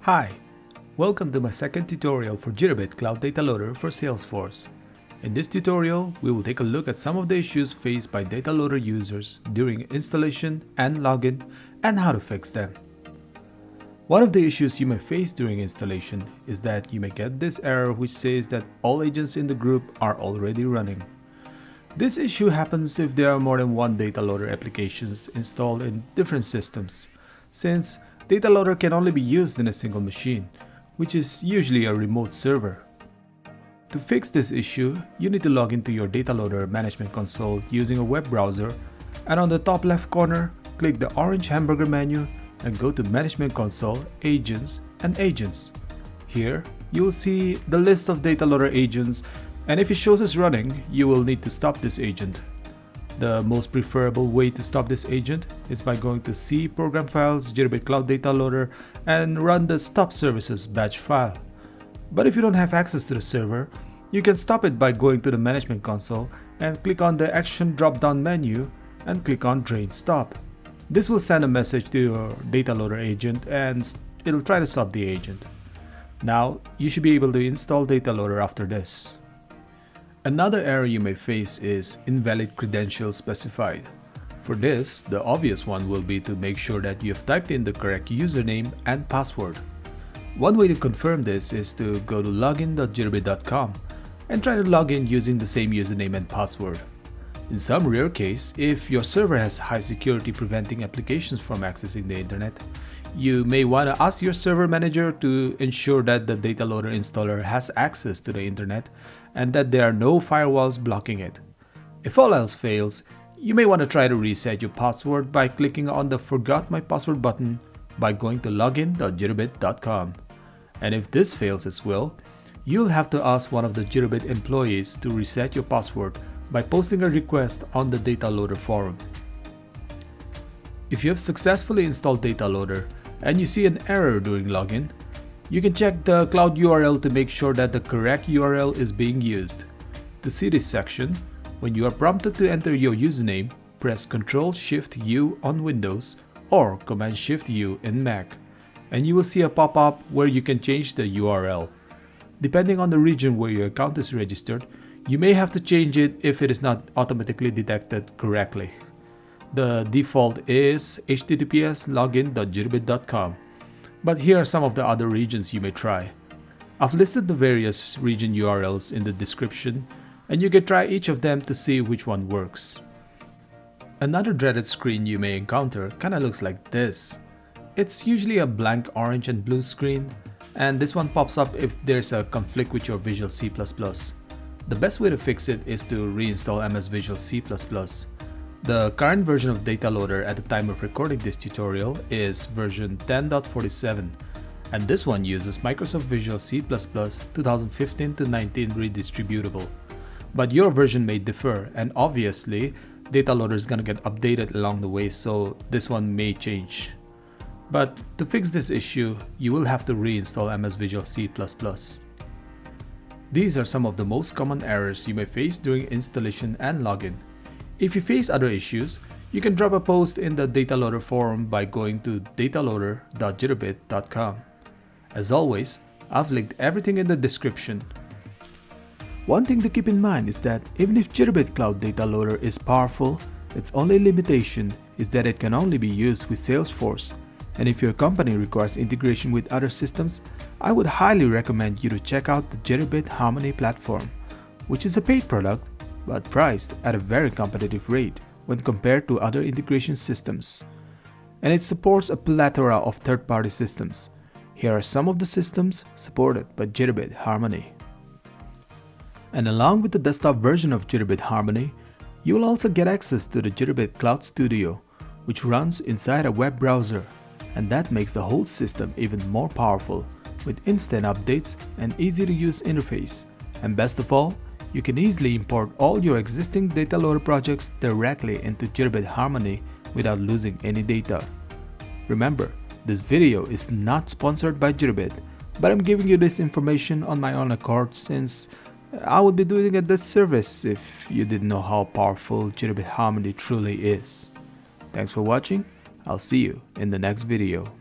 Hi, welcome to my second tutorial for Jitterbit Cloud Data Loader for Salesforce. In this tutorial, we will take a look at some of the issues faced by DataLoader users during installation and login and how to fix them. One of the issues you may face during installation is that you may get this error which says that all agents in the group are already running. This issue happens if there are more than one DataLoader applications installed in different systems, since DataLoader can only be used in a single machine, which is usually a remote server. To fix this issue, you need to log into your DataLoader management console using a web browser, and on the top left corner, click the orange hamburger menu and go to Management Console, Agents and Agents. Here, you will see the list of DataLoader agents, and if it shows as running, you will need to stop this agent. The most preferable way to stop this agent is by going to C Program Files, Jitterbit Cloud Data Loader, and run the Stop Services batch file. But if you don't have access to the server, you can stop it by going to the Management Console and click on the Action drop-down menu and click on Drain Stop. This will send a message to your Data Loader agent and it'll try to stop the agent. Now, you should be able to install Data Loader after this. Another error you may face is invalid credentials specified. For this, the obvious one will be to make sure that you have typed in the correct username and password. One way to confirm this is to go to login.jitterbit.com and try to log in using the same username and password. In some rare case, if your server has high security preventing applications from accessing the internet, you may want to ask your server manager to ensure that the DataLoader installer has access to the internet and that there are no firewalls blocking it. If all else fails, you may want to try to reset your password by clicking on the Forgot My Password button by going to login.jitterbit.com. And if this fails as well, you'll have to ask one of the Jitterbit employees to reset your password by posting a request on the DataLoader forum. If you have successfully installed DataLoader and you see an error during login, you can check the cloud URL to make sure that the correct URL is being used. To see this section, when you are prompted to enter your username, press Ctrl-Shift-U on Windows or Command-Shift-U in Mac, and you will see a pop-up where you can change the URL. Depending on the region where your account is registered, you may have to change it if it is not automatically detected correctly. The default is https://login.jitterbit.com, but here are some of the other regions you may try. I've listed the various region URLs in the description, and you can try each of them to see which one works. Another dreaded screen you may encounter kinda looks like this. It's usually a blank orange and blue screen, and this one pops up if there's a conflict with your Visual C++. The best way to fix it is to reinstall MS Visual C++. The current version of DataLoader at the time of recording this tutorial is version 10.47, and this one uses Microsoft Visual C++ 2015-19 redistributable. But your version may differ, and obviously DataLoader is gonna get updated along the way, so this one may change. But to fix this issue, you will have to reinstall MS Visual C++. These are some of the most common errors you may face during installation and login. If you face other issues, you can drop a post in the DataLoader forum by going to dataloader.jitterbit.com. As always, I've linked everything in the description. One thing to keep in mind is that even if Jitterbit Cloud Data Loader is powerful, its only limitation is that it can only be used with Salesforce. And if your company requires integration with other systems, I would highly recommend you to check out the Jitterbit Harmony platform, which is a paid product but priced at a very competitive rate when compared to other integration systems. And it supports a plethora of third-party systems. Here are some of the systems supported by Jitterbit Harmony. And along with the desktop version of Jitterbit Harmony, you will also get access to the Jitterbit Cloud Studio, which runs inside a web browser, and that makes the whole system even more powerful with instant updates and easy-to-use interface. And best of all, you can easily import all your existing DataLoader projects directly into Jitterbit Harmony without losing any data. Remember, this video is not sponsored by Jitterbit, but I'm giving you this information on my own accord since I would be doing a disservice if you didn't know how powerful Jitterbit Harmony truly is. Thanks for watching. I'll see you in the next video.